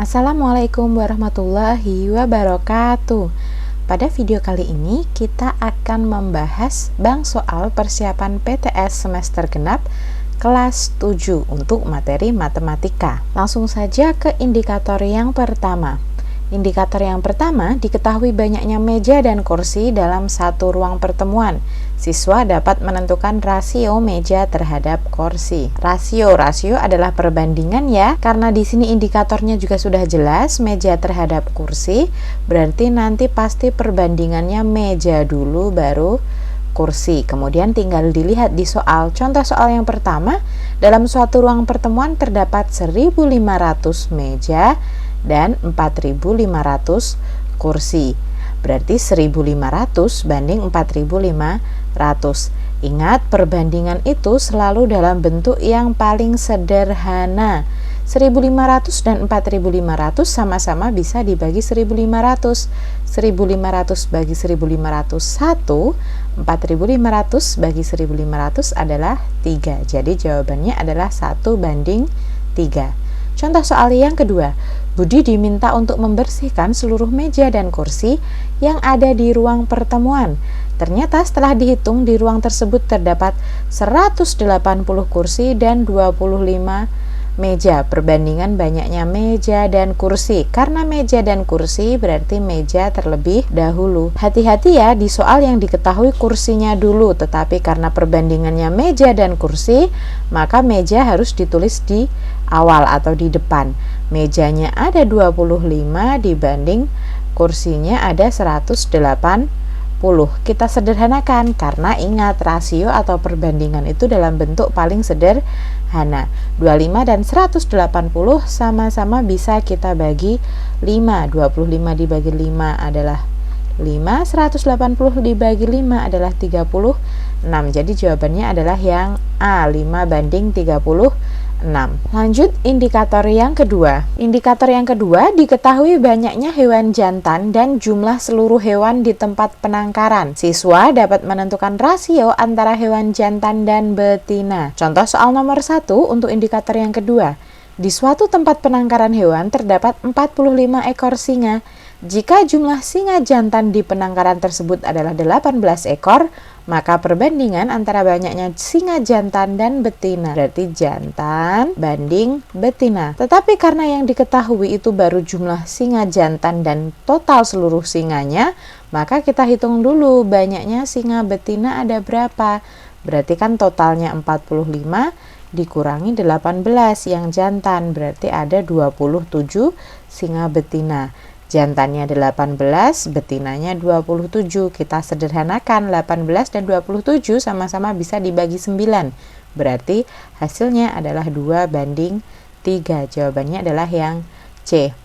Assalamualaikum warahmatullahi wabarakatuh. Pada video kali ini kita akan membahas bank soal persiapan PTS semester genap kelas 7 untuk materi matematika. Langsung saja ke indikator yang pertama. Indikator yang pertama, diketahui banyaknya meja dan kursi dalam satu ruang pertemuan. Siswa dapat menentukan rasio meja terhadap kursi. Rasio adalah perbandingan ya, karena di sini indikatornya juga sudah jelas, meja terhadap kursi, berarti nanti pasti perbandingannya meja dulu baru kursi. Kemudian tinggal dilihat di soal. Contoh soal yang pertama, dalam suatu ruang pertemuan terdapat 1.500 meja dan 4.500 kursi. Berarti 1.500 banding 4.500. Ingat, perbandingan itu selalu dalam bentuk yang paling sederhana. 1.500 dan 4.500 sama-sama bisa dibagi 1.500. 1.500 bagi 1.500 1, 4.500 bagi 1.500 adalah 3. Jadi jawabannya adalah 1 banding 3. Contoh soal yang kedua, Budi diminta untuk membersihkan seluruh meja dan kursi yang ada di ruang pertemuan. Ternyata setelah dihitung di ruang tersebut terdapat 180 kursi dan 25 meja. Perbandingan banyaknya meja dan kursi. Karena meja dan kursi berarti meja terlebih dahulu. Hati-hati ya, di soal yang diketahui kursinya dulu, tetapi karena perbandingannya meja dan kursi, maka meja harus ditulis di awal atau di depan. Mejanya ada 25 dibanding kursinya ada 180. Kita sederhanakan karena ingat, rasio atau perbandingan itu dalam bentuk paling sederhana. 25 dan 180 sama-sama bisa kita bagi 5. 25 dibagi 5 adalah 5, 180 dibagi 5 adalah 36. Jadi jawabannya adalah yang A, 5 banding 36. Lanjut indikator yang kedua. Indikator yang kedua, diketahui banyaknya hewan jantan dan jumlah seluruh hewan di tempat penangkaran. Siswa dapat menentukan rasio antara hewan jantan dan betina. Contoh soal nomor 1 untuk indikator yang kedua. Di suatu tempat penangkaran hewan terdapat 45 ekor singa. Jika jumlah singa jantan di penangkaran tersebut adalah 18 ekor, maka perbandingan antara banyaknya singa jantan dan betina, berarti jantan banding betina. Tetapi karena yang diketahui itu baru jumlah singa jantan dan total seluruh singanya, maka kita hitung dulu banyaknya singa betina ada berapa. Berarti kan totalnya 45 dikurangi 18 yang jantan, berarti ada 27 singa betina. Jantannya 18, betinanya 27. Kita sederhanakan, 18 dan 27 sama-sama bisa dibagi 9. Berarti hasilnya adalah 2 banding 3. Jawabannya adalah yang C.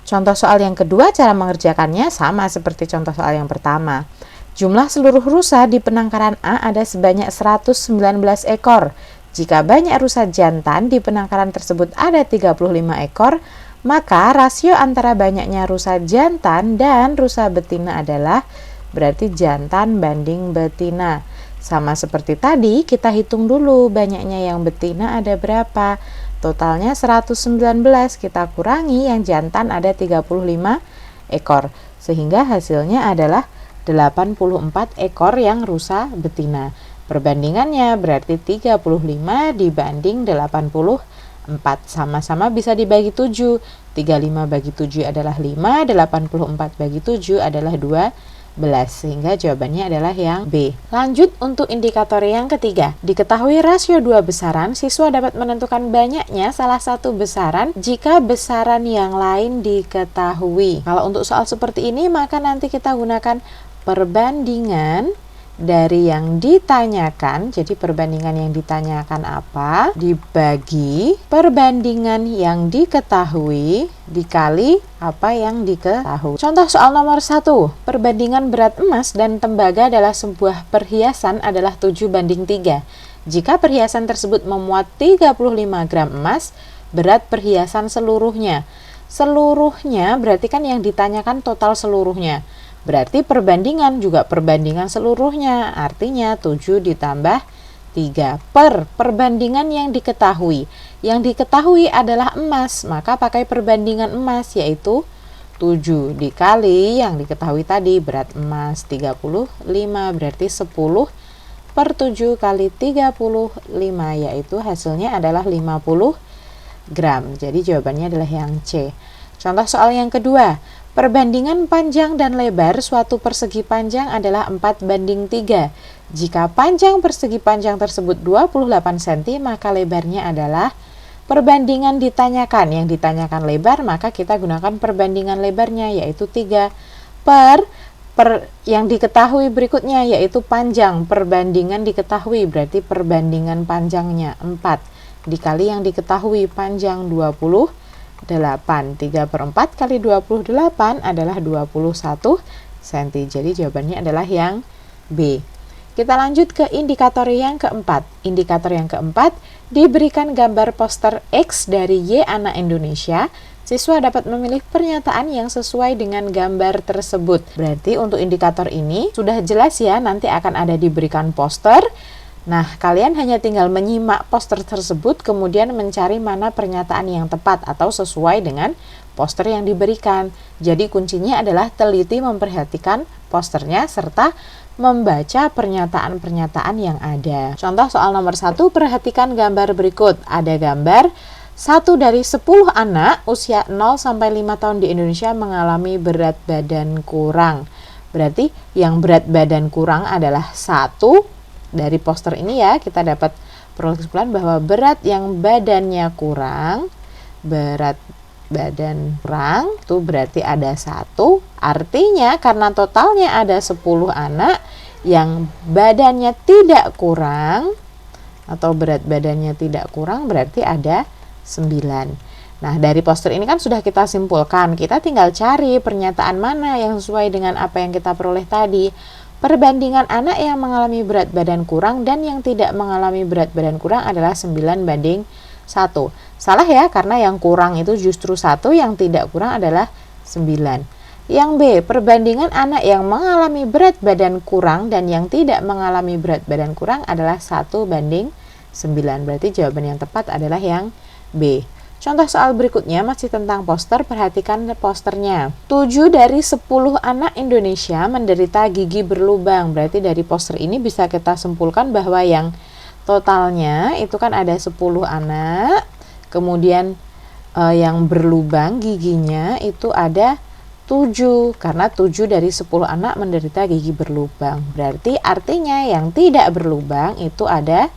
Contoh soal yang kedua, cara mengerjakannya sama seperti contoh soal yang pertama. Jumlah seluruh rusa di penangkaran A ada sebanyak 119 ekor. Jika banyak rusa jantan di penangkaran tersebut ada 35 ekor, maka rasio antara banyaknya rusa jantan dan rusa betina adalah berarti jantan banding betina. Sama seperti tadi, kita hitung dulu banyaknya yang betina ada berapa. Totalnya 119, kita kurangi yang jantan ada 35 ekor. Sehingga hasilnya adalah 84 ekor yang rusa betina. Perbandingannya berarti 35 dibanding 84. Sama-sama bisa dibagi 7. 35 bagi 7 adalah 5, 84 bagi 7 adalah 12. Sehingga jawabannya adalah yang B. Lanjut untuk indikator yang ketiga. Diketahui rasio 2 besaran, siswa dapat menentukan banyaknya salah satu besaran jika besaran yang lain diketahui. Kalau untuk soal seperti ini, maka nanti kita gunakan perbandingan dari yang ditanyakan. Jadi perbandingan yang ditanyakan apa dibagi perbandingan yang diketahui dikali apa yang diketahui. Contoh soal nomor 1, perbandingan berat emas dan tembaga adalah sebuah perhiasan adalah 7 banding 3. Jika perhiasan tersebut memuat 35 gram emas, berat perhiasan seluruhnya berarti kan yang ditanyakan total seluruhnya. Berarti perbandingan juga perbandingan seluruhnya, artinya 7 ditambah 3 per perbandingan yang diketahui. Yang diketahui adalah emas, maka pakai perbandingan emas, yaitu 7 dikali yang diketahui tadi, berat emas 35, berarti 10 per 7 kali 35, yaitu hasilnya adalah 50 gram. Jadi jawabannya adalah yang C. Contoh soal yang kedua, perbandingan panjang dan lebar suatu persegi panjang adalah 4:3. Jika panjang persegi panjang tersebut 28 cm, maka lebarnya adalah, perbandingan ditanyakan, yang ditanyakan lebar, maka kita gunakan perbandingan lebarnya, yaitu 3 per yang diketahui berikutnya, yaitu panjang. Perbandingan diketahui, berarti perbandingan panjangnya 4 dikali yang diketahui panjang 28. 3/4 kali 28 adalah 21 cm. Jadi jawabannya adalah yang B. Kita lanjut ke indikator yang keempat. Indikator yang keempat, diberikan gambar poster X dari Y anak Indonesia. Siswa dapat memilih pernyataan yang sesuai dengan gambar tersebut. Berarti untuk indikator ini sudah jelas ya, nanti akan ada diberikan poster. Nah, kalian hanya tinggal menyimak poster tersebut, kemudian mencari mana pernyataan yang tepat atau sesuai dengan poster yang diberikan. Jadi kuncinya adalah teliti memperhatikan posternya serta membaca pernyataan-pernyataan yang ada. Contoh soal nomor 1, perhatikan gambar berikut. Ada gambar 1 dari 10 anak usia 0-5 tahun di Indonesia mengalami berat badan kurang. Berarti yang berat badan kurang adalah 1. Dari poster ini ya, kita dapat peroleh kesimpulan bahwa berat yang badannya kurang, berat badan kurang itu berarti ada 1. Artinya karena totalnya ada 10 anak, yang badannya tidak kurang atau berat badannya tidak kurang berarti ada 9. Nah, dari poster ini kan sudah kita simpulkan, kita tinggal cari pernyataan mana yang sesuai dengan apa yang kita peroleh tadi. Perbandingan anak yang mengalami berat badan kurang dan yang tidak mengalami berat badan kurang adalah 9:1. Salah ya, karena yang kurang itu justru 1, yang tidak kurang adalah 9. Yang B, perbandingan anak yang mengalami berat badan kurang dan yang tidak mengalami berat badan kurang adalah 1:9. Berarti jawaban yang tepat adalah yang B. Contoh soal berikutnya masih tentang poster, perhatikan posternya. 7 dari 10 anak Indonesia menderita gigi berlubang. Berarti dari poster ini bisa kita simpulkan bahwa yang totalnya itu kan ada 10 anak, kemudian yang berlubang giginya itu ada 7, karena 7 dari 10 anak menderita gigi berlubang. Berarti artinya yang tidak berlubang itu ada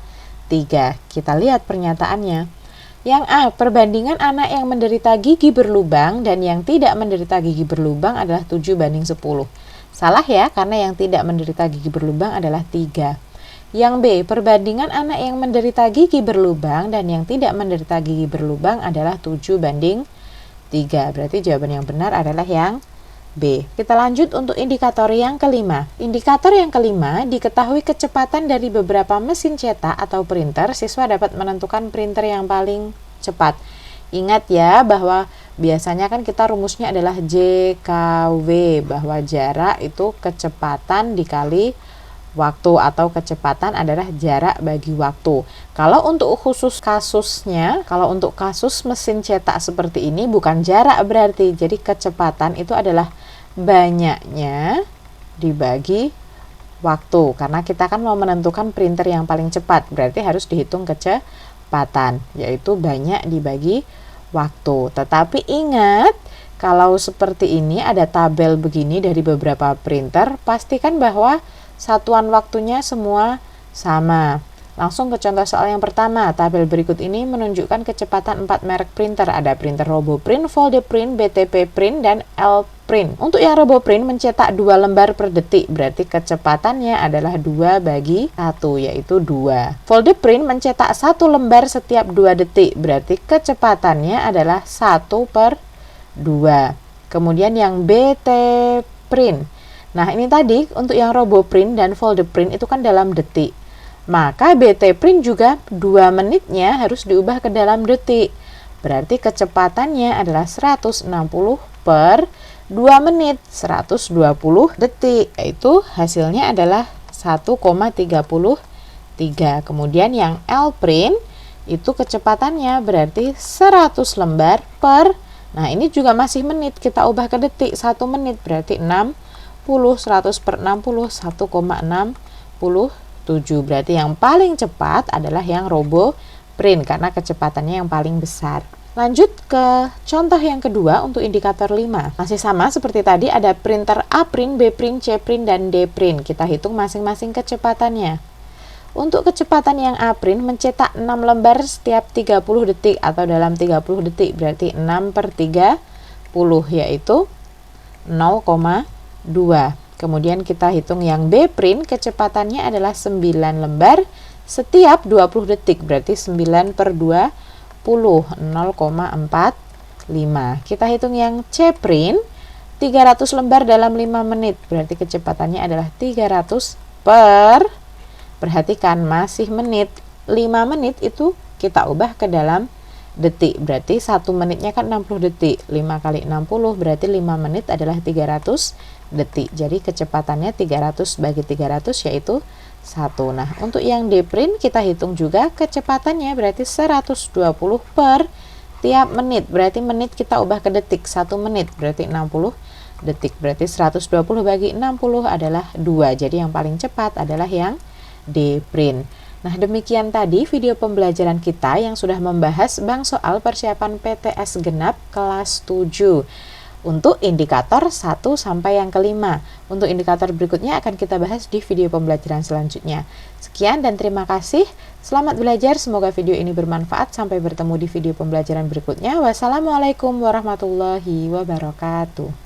3. Kita lihat pernyataannya. Yang A, perbandingan anak yang menderita gigi berlubang dan yang tidak menderita gigi berlubang adalah 7:10. Salah ya, karena yang tidak menderita gigi berlubang adalah 3. Yang B, perbandingan anak yang menderita gigi berlubang dan yang tidak menderita gigi berlubang adalah 7:3. Berarti jawaban yang benar adalah yang B. Kita lanjut untuk indikator yang kelima. Indikator yang kelima, diketahui kecepatan dari beberapa mesin cetak atau printer, siswa dapat menentukan printer yang paling cepat. Ingat ya bahwa biasanya kan kita rumusnya adalah JKW, bahwa jarak itu kecepatan dikali waktu atau kecepatan adalah jarak bagi waktu. Kalau untuk khusus kasusnya, kalau untuk kasus mesin cetak seperti ini bukan jarak berarti, jadi kecepatan itu adalah banyaknya dibagi waktu, karena kita kan mau menentukan printer yang paling cepat, berarti harus dihitung kecepatan, yaitu banyak dibagi waktu. Tetapi ingat, kalau seperti ini ada tabel begini dari beberapa printer, pastikan bahwa satuan waktunya semua sama. Langsung ke contoh soal yang pertama. Tabel berikut ini menunjukkan kecepatan 4 merek printer. Ada printer RoboPrint, Foldeprint, BTP Print, dan L-Print. Untuk yang RoboPrint mencetak 2 lembar per detik, berarti kecepatannya adalah 2/1, yaitu 2. Foldeprint mencetak 1 lembar setiap 2 detik, berarti kecepatannya adalah 1/2. Kemudian yang BT Print. Nah, ini tadi untuk yang RoboPrint dan Foldeprint itu kan dalam detik. Maka BT Print juga 2 menitnya harus diubah ke dalam detik. Berarti kecepatannya adalah 160 per 2 menit, 120 detik. Yaitu hasilnya adalah 1,33 3. Kemudian yang L print itu kecepatannya berarti 100 lembar per, nah ini juga masih menit, kita ubah ke detik, 1 menit berarti 60, 100 per 60, 1,67. Berarti yang paling cepat adalah yang Robo Print karena kecepatannya yang paling besar. Lanjut ke contoh yang kedua untuk indikator 5. Masih sama seperti tadi, ada printer A print, B print, C print, dan D print. Kita hitung masing-masing kecepatannya. Untuk kecepatan yang A print mencetak 6 lembar setiap 30 detik atau dalam 30 detik, berarti 6 per 30 yaitu 0,2. Kemudian kita hitung yang B print, kecepatannya adalah 9 lembar setiap 20 detik, berarti 9 per 20, 0,45. Kita hitung yang C print, 300 lembar dalam 5 menit, berarti kecepatannya adalah 300 per, perhatikan masih menit, 5 menit itu kita ubah ke dalam detik, berarti 1 menitnya kan 60 detik, 5 kali 60 berarti 5 menit adalah 300 detik. Jadi kecepatannya 300 bagi 300 yaitu 1. Nah, untuk yang D print kita hitung juga kecepatannya berarti 120 per tiap menit, berarti menit kita ubah ke detik, 1 menit berarti 60 detik, berarti 120 bagi 60 adalah 2. Jadi yang paling cepat adalah yang D print. Nah, demikian tadi video pembelajaran kita yang sudah membahas bank soal persiapan PTS genap kelas 7 untuk indikator 1 sampai yang kelima. Untuk indikator berikutnya akan kita bahas di video pembelajaran selanjutnya. Sekian dan terima kasih. Selamat belajar, semoga video ini bermanfaat. Sampai bertemu di video pembelajaran berikutnya. Wassalamualaikum warahmatullahi wabarakatuh.